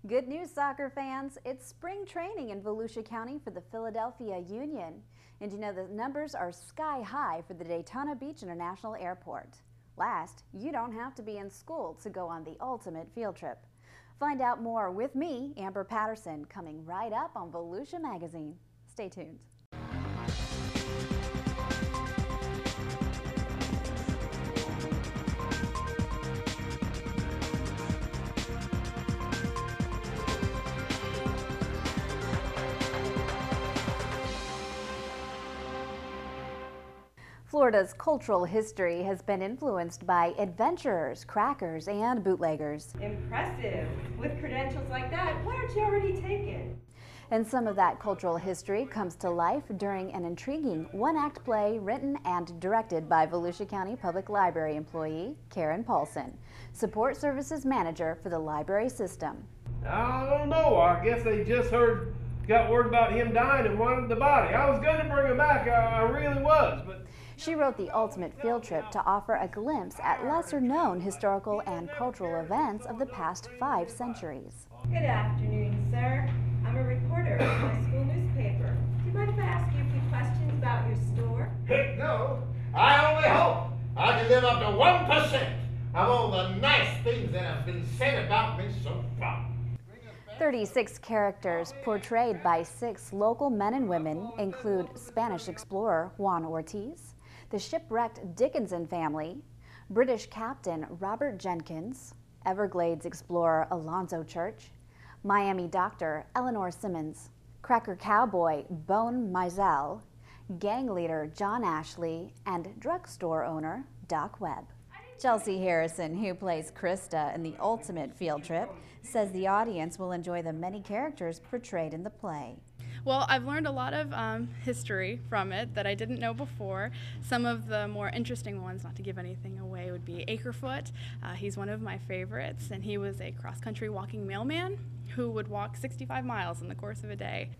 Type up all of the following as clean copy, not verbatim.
Good news, soccer fans. It's spring training in Volusia County for the Philadelphia Union. And you know the numbers are sky high for the Daytona Beach International Airport. Last, you don't have to be in school to go on the ultimate field trip. Find out more with me, Amber Patterson, coming right up on Volusia Magazine. Stay tuned. Florida's cultural history has been influenced by adventurers, crackers, and bootleggers. Impressive. With credentials like that, why aren't you already taken? And some of that cultural history comes to life during an intriguing one-act play written and directed by Volusia County Public Library employee Karen Paulson, Support Services Manager for the library system. I don't know. I guess they just got word about him dying and wanted the body. I was going to bring him back. I really was, but... She wrote the ultimate field trip to offer a glimpse at lesser-known historical and cultural events of the past 5 centuries. Good afternoon, sir. I'm a reporter for my school newspaper. Do you mind if I ask you a few questions about your store? Heck no. I only hope I can live up to 1% of all the nice things that have been said about me so far. 36 characters portrayed by 6 local men and women include Spanish explorer Juan Ortiz, the shipwrecked Dickinson family, British captain Robert Jenkins, Everglades explorer Alonzo Church, Miami doctor Eleanor Simmons, cracker cowboy Bone Mizell, gang leader John Ashley, and drugstore owner Doc Webb. Chelsea Harrison, who plays Krista in the ultimate field trip, says the audience will enjoy the many characters portrayed in the play. Well, I've learned a lot of history from it that I didn't know before. Some of the more interesting ones, not to give anything away, would be Acrefoot. He's one of my favorites, and he was a cross-country walking mailman who would walk 65 miles in the course of a day.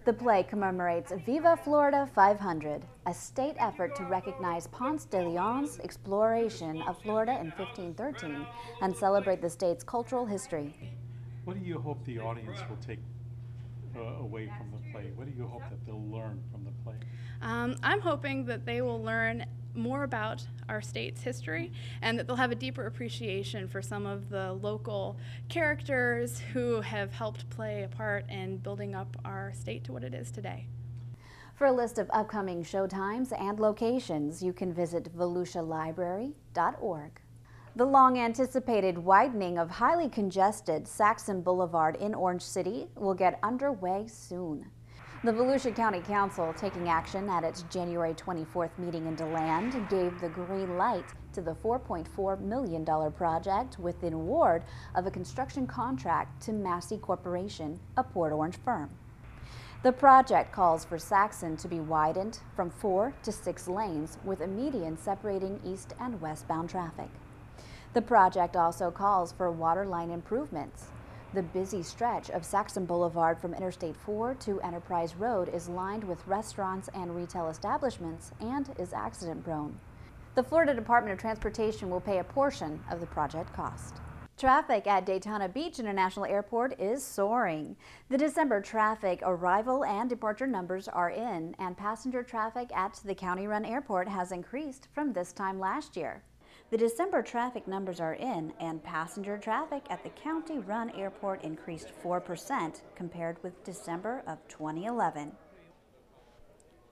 The play commemorates Viva Florida 500, a state effort to recognize Ponce de Leon's exploration of Florida in 1513 and celebrate the state's cultural history. What do you hope the audience will take away from the play? What do you hope that they'll learn from the play? I'm hoping that they will learn more about our state's history and that they'll have a deeper appreciation for some of the local characters who have helped play a part in building up our state to what it is today. For a list of upcoming showtimes and locations, you can visit volusialibrary.org. The long-anticipated widening of highly congested Saxon Boulevard in Orange City will get underway soon. The Volusia County Council, taking action at its January 24th meeting in DeLand, gave the green light to the $4.4 million project with the award of a construction contract to Massey Corporation, a Port Orange firm. The project calls for Saxon to be widened from 4 to 6 lanes with a median separating east and westbound traffic. The project also calls for water line improvements. The busy stretch of Saxon Boulevard from Interstate 4 to Enterprise Road is lined with restaurants and retail establishments and is accident-prone. The Florida Department of Transportation will pay a portion of the project cost. Traffic at Daytona Beach International Airport is soaring. The December traffic arrival and departure numbers are in, and passenger traffic at the county-run airport has increased from this time last year. The December traffic numbers are in, and passenger traffic at the county-run airport increased 4% compared with December of 2011.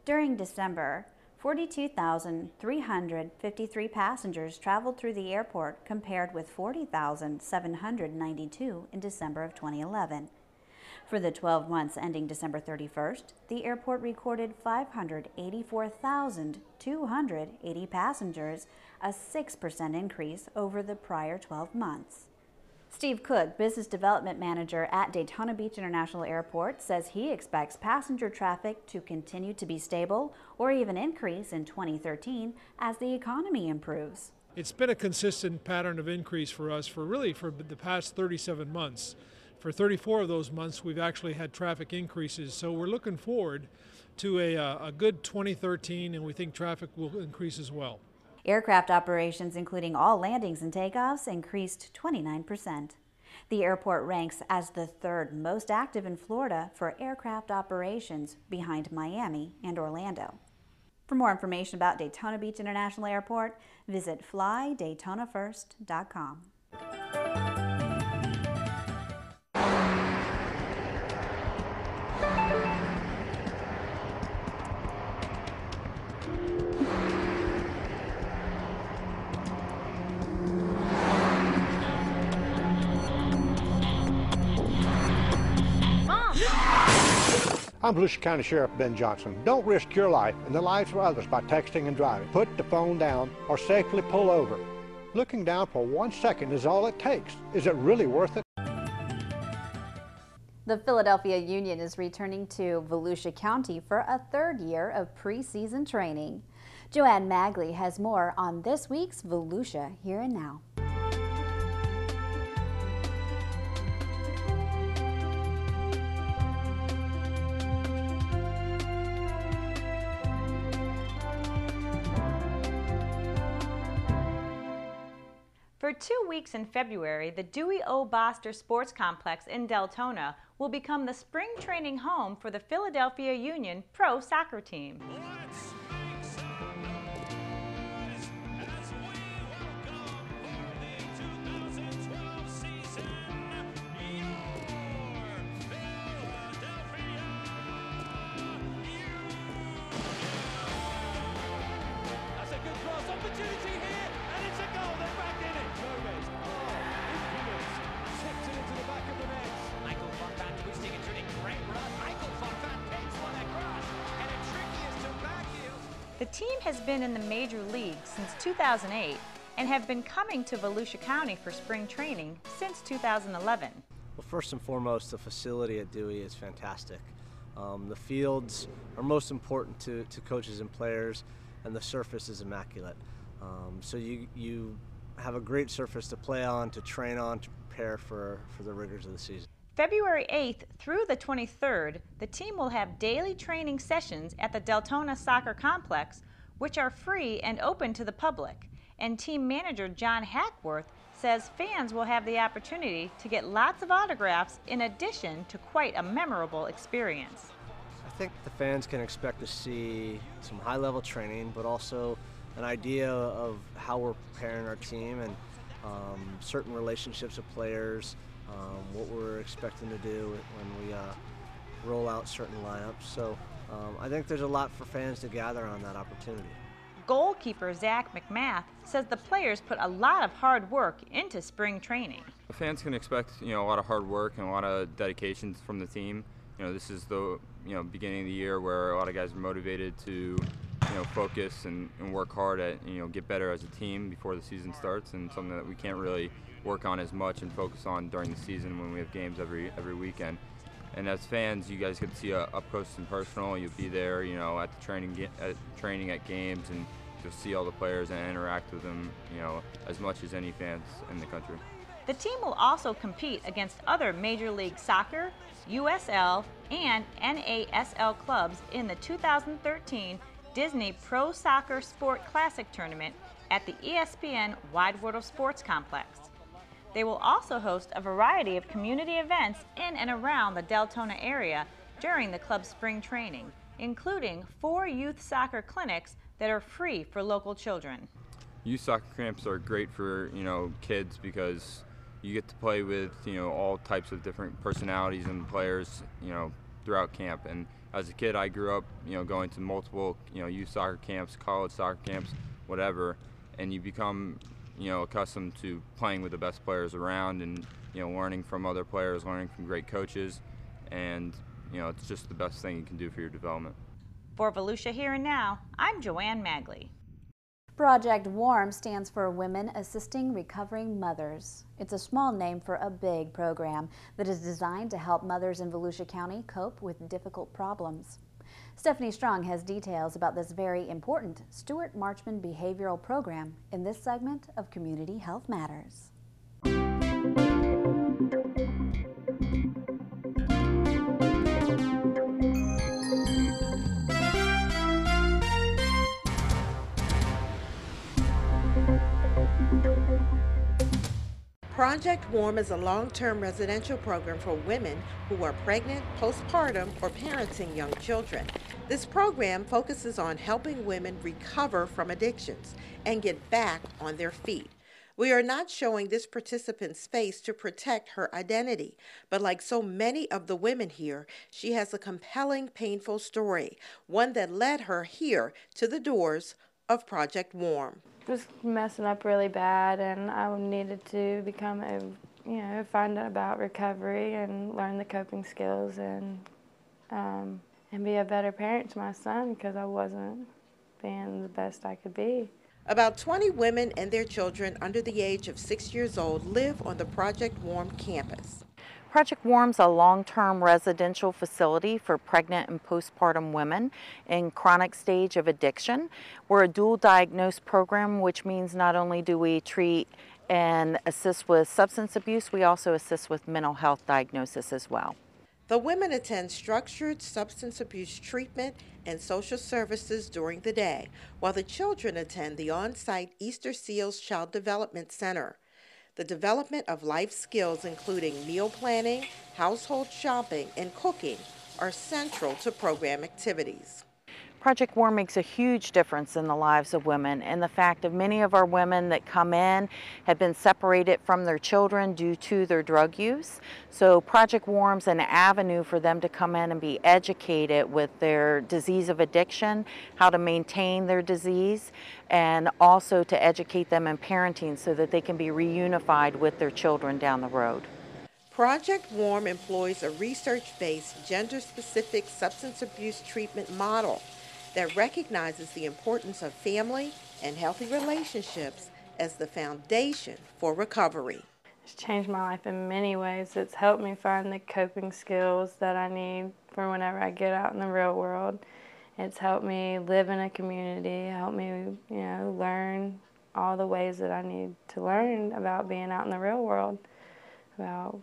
During December, 42,353 passengers traveled through the airport compared with 40,792 in December of 2011. For the 12 months ending December 31st, the airport recorded 584,280 passengers, a 6% increase over the prior 12 months. Steve Cook, Business Development Manager at Daytona Beach International Airport, says he expects passenger traffic to continue to be stable or even increase in 2013 as the economy improves. It's been a consistent pattern of increase for us for the past 37 months. For 34 of those months, we've actually had traffic increases, so we're looking forward to a good 2013, and we think traffic will increase as well. Aircraft operations, including all landings and takeoffs, increased 29%. The airport ranks as the third most active in Florida for aircraft operations, behind Miami and Orlando. For more information about Daytona Beach International Airport, visit flydaytonafirst.com. I'm Volusia County Sheriff Ben Johnson. Don't risk your life and the lives of others by texting and driving. Put the phone down or safely pull over. Looking down for 1 second is all it takes. Is it really worth it? The Philadelphia Union is returning to Volusia County for a third year of preseason training. Joanne Magley has more on this week's Volusia Here and Now. For 2 weeks in February, the Dewey O. Boster Sports Complex in Daytona will become the spring training home for the Philadelphia Union pro soccer team. That's a good cross opportunity here, and it's a goal. They're back in it. Gomez. Tipped it into the back of the net. Michael Fontan twisting into a great run. Michael Fontan takes one across, and a trickiest to back heel. The team has been in the major leagues since 2008 and have been coming to Volusia County for spring training since 2011. Well, first and foremost, the facility at Dewey is fantastic. The fields are most important to coaches and players, and the surface is immaculate. So you have a great surface to play on, to train on, to prepare for the rigors of the season. February 8th through the 23rd, the team will have daily training sessions at the Daytona Soccer Complex, which are free and open to the public. And team manager John Hackworth says fans will have the opportunity to get lots of autographs in addition to quite a memorable experience. I think the fans can expect to see some high-level training, but also an idea of how we're preparing our team and certain relationships with players, what we're expecting to do when we roll out certain lineups. So I think there's a lot for fans to gather on that opportunity. Goalkeeper Zach McMath says the players put a lot of hard work into spring training. The fans can expect, a lot of hard work and a lot of dedication from the team. This is the beginning of the year where a lot of guys are motivated to focus and work hard at get better as a team before the season starts, and something that we can't really work on as much and focus on during the season when we have games every weekend. And as fans, you guys get to see up close and personal. You'll be there, at the training at games, and you'll see all the players and interact with them, as much as any fans in the country. The team will also compete against other Major League Soccer, USL, and NASL clubs in the 2013 Disney Pro Soccer Sport Classic Tournament at the ESPN Wide World of Sports Complex. They will also host a variety of community events in and around the Daytona area during the club's spring training, including 4 youth soccer clinics that are free for local children. Youth soccer camps are great for, kids because you get to play with, all types of different personalities and players, throughout camp. And as a kid, I grew up, going to multiple, youth soccer camps, college soccer camps, whatever, and you become, accustomed to playing with the best players around and, learning from other players, learning from great coaches, and, it's just the best thing you can do for your development. For Volusia Here and Now, I'm Joanne Magley. Project WARM stands for Women Assisting Recovering Mothers. It's a small name for a big program that is designed to help mothers in Volusia County cope with difficult problems. Stephanie Strong has details about this very important Stuart Marchman behavioral program in this segment of Community Health Matters. Project Warm is a long-term residential program for women who are pregnant, postpartum, or parenting young children. This program focuses on helping women recover from addictions and get back on their feet. We are not showing this participant's face to protect her identity, but like so many of the women here, she has a compelling, painful story, one that led her here to the doors of Project Warm. Was messing up really bad, and I needed to become find out about recovery and learn the coping skills and be a better parent to my son because I wasn't being the best I could be. About 20 women and their children under the age of 6 years old live on the Project Warm campus. Project Warm's a long-term residential facility for pregnant and postpartum women in chronic stage of addiction. We're a dual diagnosed program, which means not only do we treat and assist with substance abuse, we also assist with mental health diagnosis as well. The women attend structured substance abuse treatment and social services during the day, while the children attend the on-site Easter Seals Child Development Center. The development of life skills, including meal planning, household shopping, and cooking, are central to program activities. Project Warm makes a huge difference in the lives of women, and the fact of many of our women that come in have been separated from their children due to their drug use. So Project Warm's an avenue for them to come in and be educated with their disease of addiction, how to maintain their disease, and also to educate them in parenting so that they can be reunified with their children down the road. Project Warm employs a research-based, gender-specific substance abuse treatment model that recognizes the importance of family and healthy relationships as the foundation for recovery. It's changed my life in many ways. It's helped me find the coping skills that I need for whenever I get out in the real world. It's helped me live in a community, helped me, learn all the ways that I need to learn about being out in the real world, about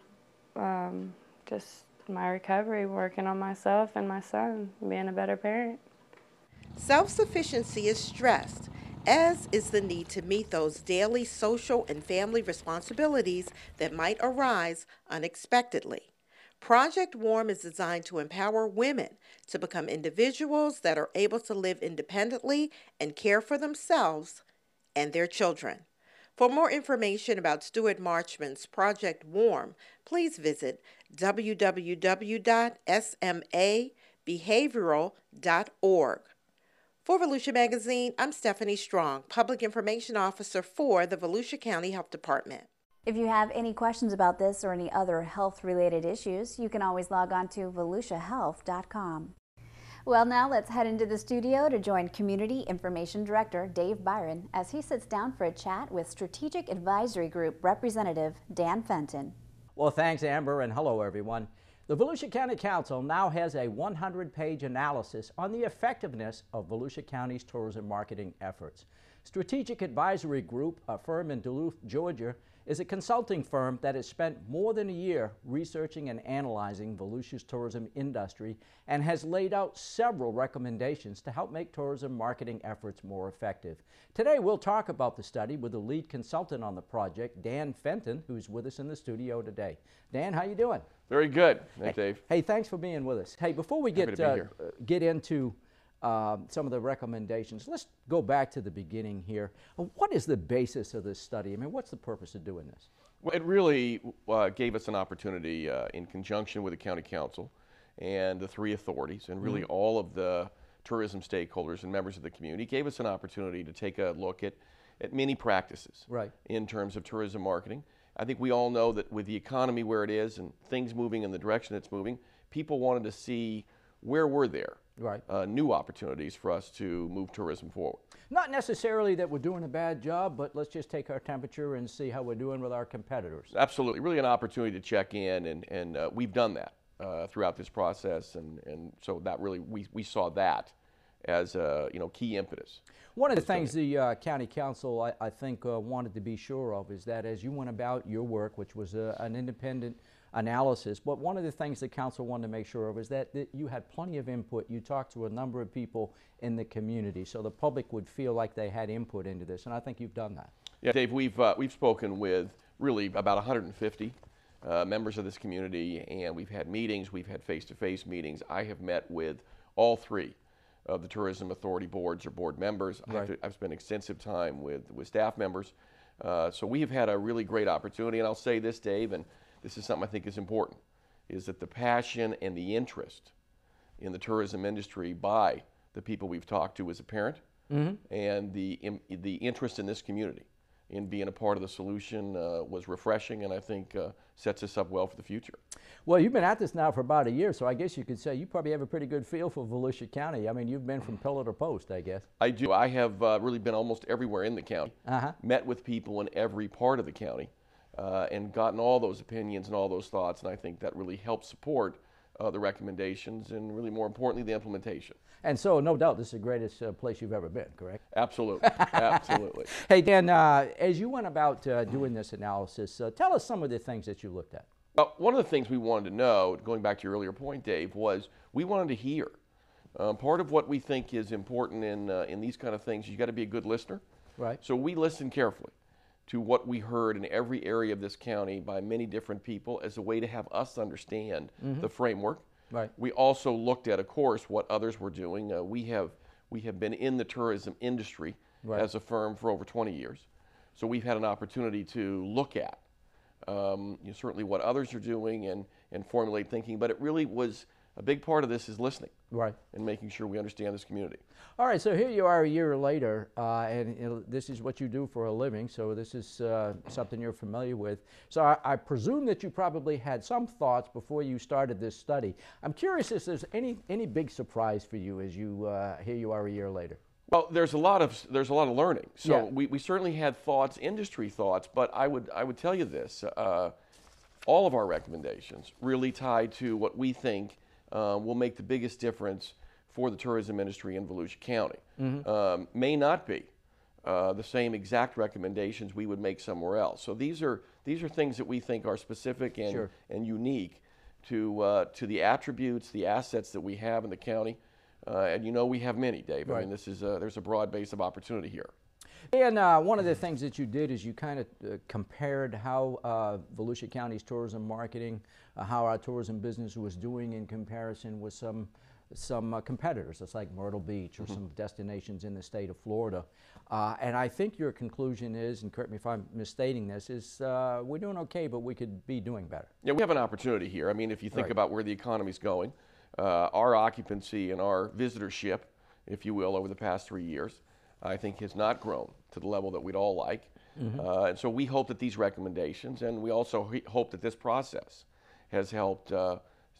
just my recovery, working on myself and my son, being a better parent. Self-sufficiency is stressed, as is the need to meet those daily social and family responsibilities that might arise unexpectedly. Project Warm is designed to empower women to become individuals that are able to live independently and care for themselves and their children. For more information about Stuart Marchman's Project Warm, please visit www.smabehavioral.org. For Volusia Magazine, I'm Stephanie Strong, Public Information Officer for the Volusia County Health Department. If you have any questions about this or any other health-related issues, you can always log on to volusiahealth.com. Well, now let's head into the studio to join Community Information Director Dave Byron as he sits down for a chat with Strategic Advisory Group Representative Dan Fenton. Well, thanks, Amber, and hello, everyone. The Volusia County Council now has a 100-page analysis on the effectiveness of Volusia County's tourism marketing efforts. Strategic Advisory Group, a firm in Duluth, Georgia, is a consulting firm that has spent more than a year researching and analyzing Volusia's tourism industry and has laid out several recommendations to help make tourism marketing efforts more effective. Today we'll talk about the study with the lead consultant on the project, Dan Fenton, who's with us in the studio today. Dan, how you doing? Very good. Thanks, Dave. Hey, thanks for being with us. Hey, before we get into some of the recommendations, let's go back to the beginning here. What is the basis of this study? I mean, what's the purpose of doing this? Well, it really gave us an opportunity in conjunction with the county council and the three authorities and really all of the tourism stakeholders and members of the community, gave us an opportunity to take a look at many practices in terms of tourism marketing. I think we all know that with the economy where it is and things moving in the direction it's moving, people wanted to see where were there new opportunities for us to move tourism forward. Not necessarily that we're doing a bad job, but let's just take our temperature and see how we're doing with our competitors. Absolutely. Really an opportunity to check in, and we've done that throughout this process, and so that really, we saw that as a key impetus. One of the things the county council, I think, wanted to be sure of is that as you went about your work, which was an independent analysis, but one of the things the council wanted to make sure of is that you had plenty of input. You talked to a number of people in the community, so the public would feel like they had input into this, and I think you've done that. Yeah, Dave, we've spoken with really about 150 members of this community, and we've had meetings, we've had face-to-face meetings. I have met with all three of the Tourism Authority boards or board members. Right. I've spent extensive time with staff members. So we have had a really great opportunity, and I'll say this, Dave, and this is something I think is important, is that the passion and the interest in the tourism industry by the people we've talked to as a parent, and the interest in this community in being a part of the solution was refreshing, and I think sets us up well for the future. Well, you've been at this now for about a year, so I guess you could say you probably have a pretty good feel for Volusia County. I mean, you've been from pillar to post, I guess. I do. I have really been almost everywhere in the county, met with people in every part of the county, and gotten all those opinions and all those thoughts, and I think that really helps support the recommendations and really more importantly the implementation. And so no doubt this is the greatest place you've ever been, correct? Absolutely, absolutely. Hey Dan, as you went about doing this analysis, tell us some of the things that you looked at. Well, one of the things we wanted to know, going back to your earlier point, Dave, was we wanted to hear. Part of what we think is important in these kind of things, you got to be a good listener. Right. So we listened carefully to what we heard in every area of this county by many different people as a way to have us understand the framework. Right. We also looked at, of course, what others were doing. We have been in the tourism industry as a firm for over 20 years. So we've had an opportunity to look at certainly what others are doing and formulate thinking, but it really was a big part of this is listening. Right. And making sure we understand this community. All right, so here you are a year later, and this is what you do for a living, so this is something you're familiar with. So I presume that you probably had some thoughts before you started this study. I'm curious if there's any big surprise for you as you here you are a year later. Well, there's a lot of learning. So we certainly had thoughts, industry thoughts, but I would tell you this: all of our recommendations really tied to what we think will make the biggest difference for the tourism industry in Volusia County. May not be the same exact recommendations we would make somewhere else. So these are things that we think are specific and unique to the attributes, the assets that we have in the county. And you know we have many, Dave. I mean, this is there's a broad base of opportunity here. And one of the things that you did is you kind of compared how Volusia County's tourism marketing, how our tourism business was doing in comparison with some competitors. It's like Myrtle Beach or some destinations in the state of Florida. And I think your conclusion is, and correct me if I'm misstating this, is we're doing okay, but we could be doing better. Yeah, we have an opportunity here. I mean, if you think about where the economy's going, our occupancy and our visitorship, if you will, over the past 3 years, I think has not grown to the level that we'd all like. And so we hope that these recommendations, and we also hope that this process has helped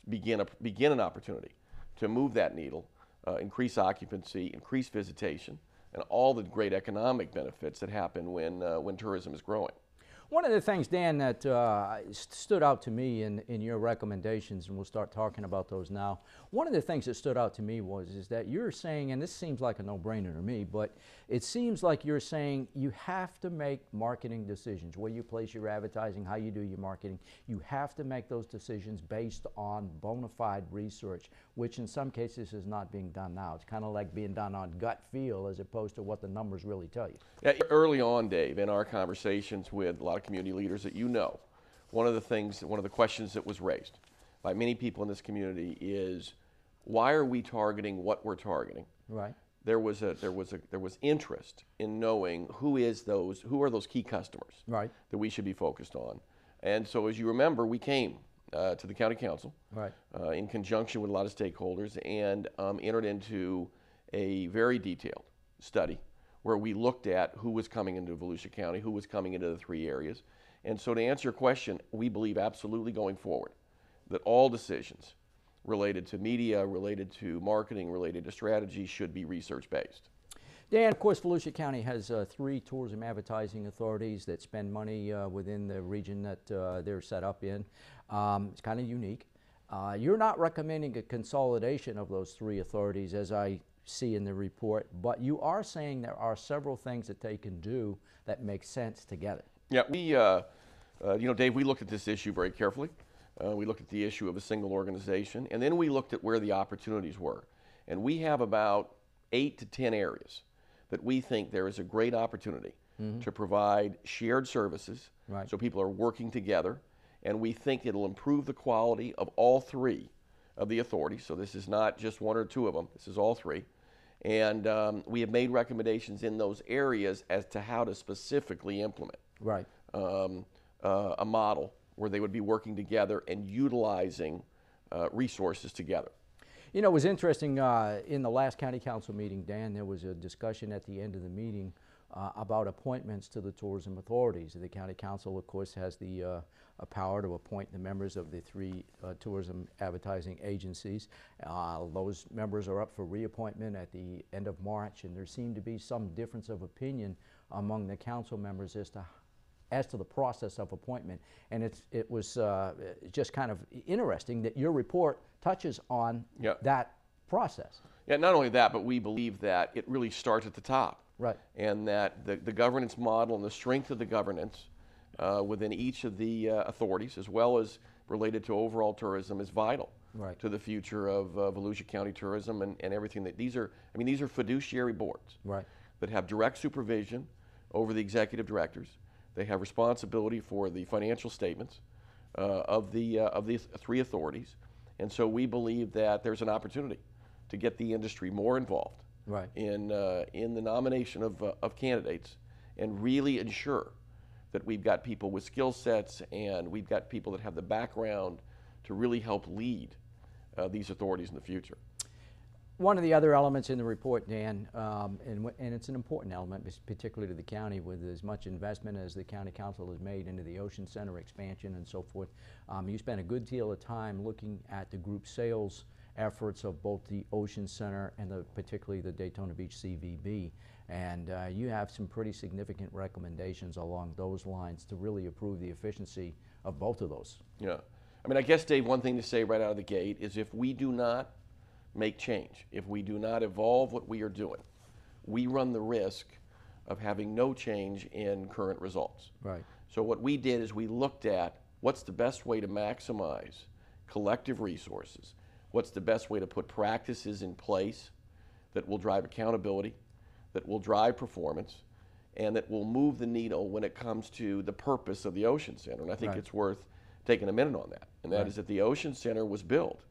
begin an opportunity to move that needle, increase occupancy, increase visitation, and all the great economic benefits that happen when tourism is growing. One of the things, Dan, that stood out to me in your recommendations, and we'll start talking about those now, one of the things that stood out to me is that you're saying, and this seems like a no-brainer to me, but it seems like you're saying you have to make marketing decisions, where you place your advertising, how you do your marketing. You have to make those decisions based on bona fide research, which in some cases is not being done now. It's kind of like being done on gut feel as opposed to what the numbers really tell you. Yeah, early on, Dave, in our conversations with a lot of community leaders that you know, one of the questions that was raised by many people in this community is, why are we targeting what we're targeting? Right. There was interest in knowing who are those key customers that we should be focused on. And so, as you remember, we came to the county council in conjunction with a lot of stakeholders and entered into a very detailed study where we looked at who was coming into Volusia County, who was coming into the 3 areas. And so to answer your question, we believe absolutely going forward that all decisions related to media, related to marketing, related to strategy should be research-based. Dan, of course, Volusia County has 3 tourism advertising authorities that spend money within the region that they're set up in. It's kind of unique. You're not recommending a consolidation of those 3 authorities, as I see in the report, but you are saying there are several things that they can do that make sense together. Yeah, we, Dave, we looked at this issue very carefully. We looked at the issue of a single organization, and then we looked at where the opportunities were. And we have about 8 to 10 areas that we think there is a great opportunity to provide shared services, Right. so people are working together, and we think it'll improve the quality of all three of the authorities. So this is not just one or two of them, this is all three. And we have made recommendations in those areas as to how to specifically implement Right. A model where they would be working together and utilizing resources together. You know, it was interesting, in the last county council meeting, Dan, there was a discussion at the end of the meeting about appointments to the tourism authorities. The county council, of course, has the power to appoint the members of the three tourism advertising agencies. Those members are up for reappointment at the end of March, and there seemed to be some difference of opinion among the council members as to the process of appointment. And it was just kind of interesting that your report touches on that process. Yeah, not only that, but we believe that it really starts at the top. Right. And that the governance model and the strength of the governance within each of the authorities, as well as related to overall tourism, is vital to the future of Volusia County tourism and everything. That these are fiduciary boards that have direct supervision over the executive directors. They have responsibility for the financial statements of the three authorities, and so we believe that there's an opportunity to get the industry more involved in the nomination of candidates, and really ensure that we've got people with skill sets and we've got people that have the background to really help lead these authorities in the future. One of the other elements in the report, Dan, and it's an important element, particularly to the county, with as much investment as the county council has made into the Ocean Center expansion and so forth. You spent a good deal of time looking at the group sales efforts of both the Ocean Center and particularly the Daytona Beach CVB. And you have some pretty significant recommendations along those lines to really improve the efficiency of both of those. Yeah. I mean, I guess, Dave, one thing to say right out of the gate is if we do not make change, if we do not evolve what we are doing, we run the risk of having no change in current results. Right. So what we did is we looked at what's the best way to maximize collective resources, what's the best way to put practices in place that will drive accountability, that will drive performance, and that will move the needle when it comes to the purpose of the Ocean Center. And I think it's worth taking a minute on that. And that is that the Ocean Center was built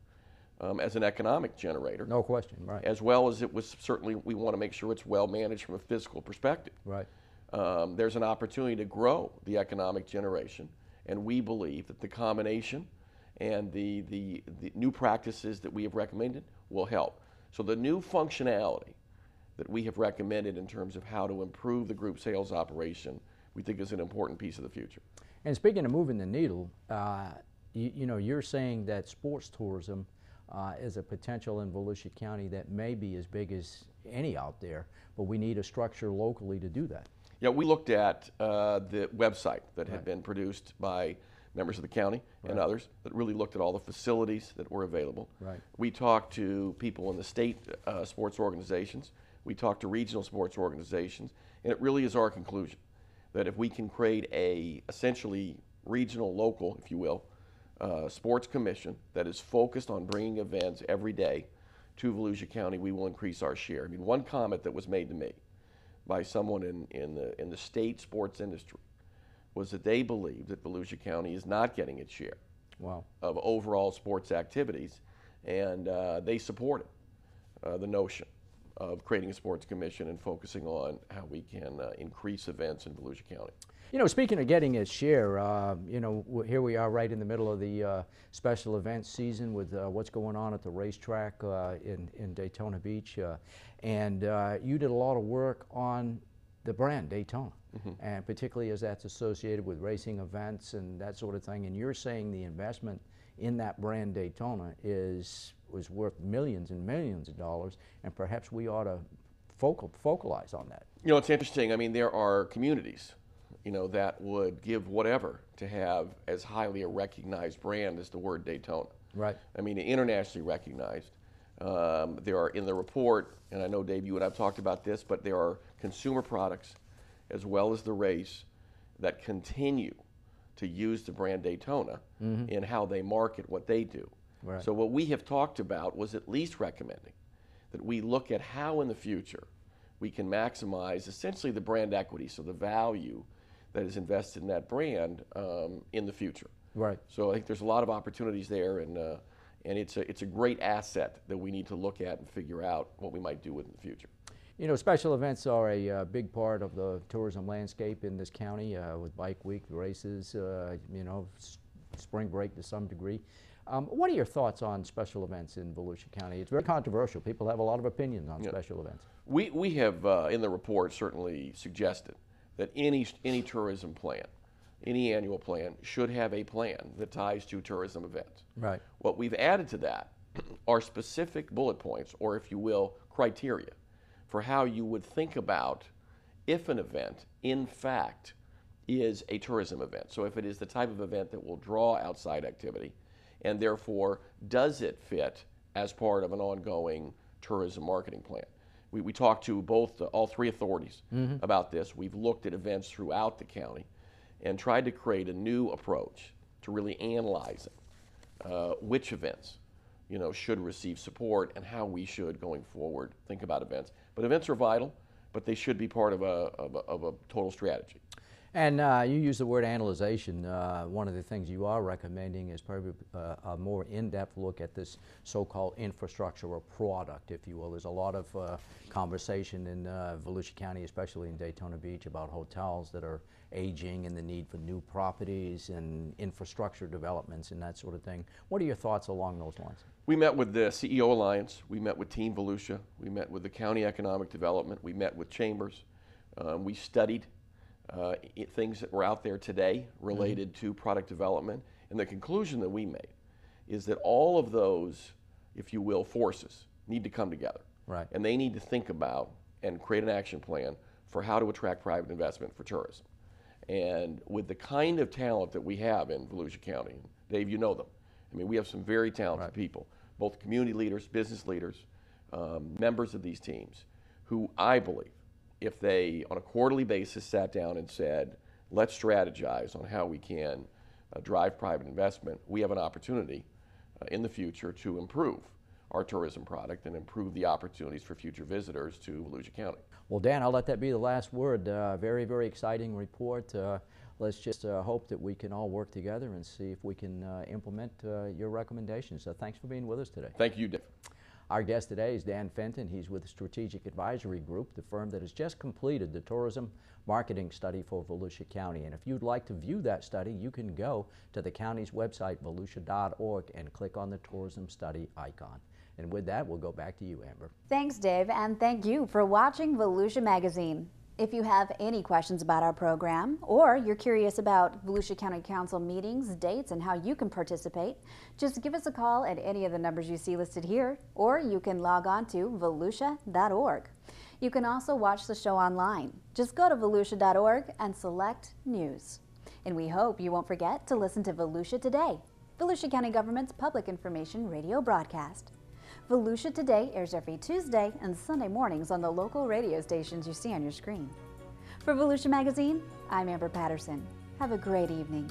as an economic generator. No question, As well as it was certainly, we want to make sure it's well managed from a fiscal perspective. Right. There's an opportunity to grow the economic generation, and we believe that the combination and the new practices that we have recommended will help. So the new functionality that we have recommended in terms of how to improve the group sales operation, we think is an important piece of the future. And speaking of moving the needle, you know, you're saying that sports tourism is a potential in Volusia County that may be as big as any out there, but we need a structure locally to do that. Yeah, we looked at the website that had been produced by members of the county and others that really looked at all the facilities that were available. Right. We talked to people in the state sports organizations. We talked to regional sports organizations, and it really is our conclusion that if we can create a essentially regional, local, if you will, sports commission that is focused on bringing events every day to Volusia County, we will increase our share. I mean, one comment that was made to me by someone in the state sports industry was that they believe that Volusia County is not getting its share of overall sports activities, and they supported the notion of creating a sports commission and focusing on how we can increase events in Volusia County. You know, speaking of getting its share, you know, here we are right in the middle of the special events season with what's going on at the racetrack in Daytona Beach. And you did a lot of work on the brand Daytona, and particularly as that's associated with racing events and that sort of thing. And you're saying the investment in that brand Daytona was worth millions and millions of dollars, and perhaps we ought to focalize on that. You know, it's interesting. I mean, there are communities, you know, that would give whatever to have as highly a recognized brand as the word Daytona. Right. I mean, internationally recognized. There are in the report, and I know, Dave, you and I have talked about this, but there are consumer products as well as the race that continue to use the brand Daytona in how they market what they do. Right. So what we have talked about was at least recommending that we look at how in the future we can maximize essentially the brand equity, so the value that is invested in that brand in the future. Right. So I think there's a lot of opportunities there, and it's a great asset that we need to look at and figure out what we might do with in the future. You know, special events are a big part of the tourism landscape in this county, with Bike Week, races, you know, spring break to some degree. What are your thoughts on special events in Volusia County? It's very controversial. People have a lot of opinions on special events. We have, in the report, certainly suggested that any tourism plan, any annual plan, should have a plan that ties to tourism events. Right. What we've added to that are specific bullet points, or if you will, criteria, for how you would think about if an event, in fact, is a tourism event. So if it is the type of event that will draw outside activity, and therefore, does it fit as part of an ongoing tourism marketing plan? We talked to all three authorities about this. We've looked at events throughout the county and tried to create a new approach to really analyzing which events, you know, should receive support and how we should, going forward, think about events. But events are vital, but they should be part of a total strategy. And you use the word analyzation. One of the things you are recommending is probably a more in-depth look at this so-called infrastructure or product, if you will. There's a lot of conversation in Volusia County, especially in Daytona Beach, about hotels that are aging and the need for new properties and infrastructure developments and that sort of thing. What are your thoughts along those lines? We met with the CEO Alliance, we met with Team Volusia, we met with the County Economic Development, we met with chambers, we studied things that were out there today related to product development, and the conclusion that we made is that all of those, if you will, forces need to come together. Right. And they need to think about and create an action plan for how to attract private investment for tourism. And with the kind of talent that we have in Volusia County, Dave, you know them. I mean, we have some very talented people, both community leaders, business leaders, members of these teams, who I believe, if they, on a quarterly basis, sat down and said, let's strategize on how we can drive private investment, we have an opportunity in the future to improve our tourism product and improve the opportunities for future visitors to Volusia County. Well, Dan, I'll let that be the last word. Very, very exciting report. Let's just hope that we can all work together and see if we can implement your recommendations. So thanks for being with us today. Thank you, Dave. Our guest today is Dan Fenton. He's with the Strategic Advisory Group, the firm that has just completed the tourism marketing study for Volusia County. And if you'd like to view that study, you can go to the county's website, volusia.org, and click on the tourism study icon. And with that, we'll go back to you, Amber. Thanks, Dave, and thank you for watching Volusia Magazine. If you have any questions about our program, or you're curious about Volusia County Council meetings, dates, and how you can participate, just give us a call at any of the numbers you see listed here, or you can log on to volusia.org. You can also watch the show online. Just go to volusia.org and select News. And we hope you won't forget to listen to Volusia Today, Volusia County Government's public information radio broadcast. Volusia Today airs every Tuesday and Sunday mornings on the local radio stations you see on your screen. For Volusia Magazine, I'm Amber Patterson. Have a great evening.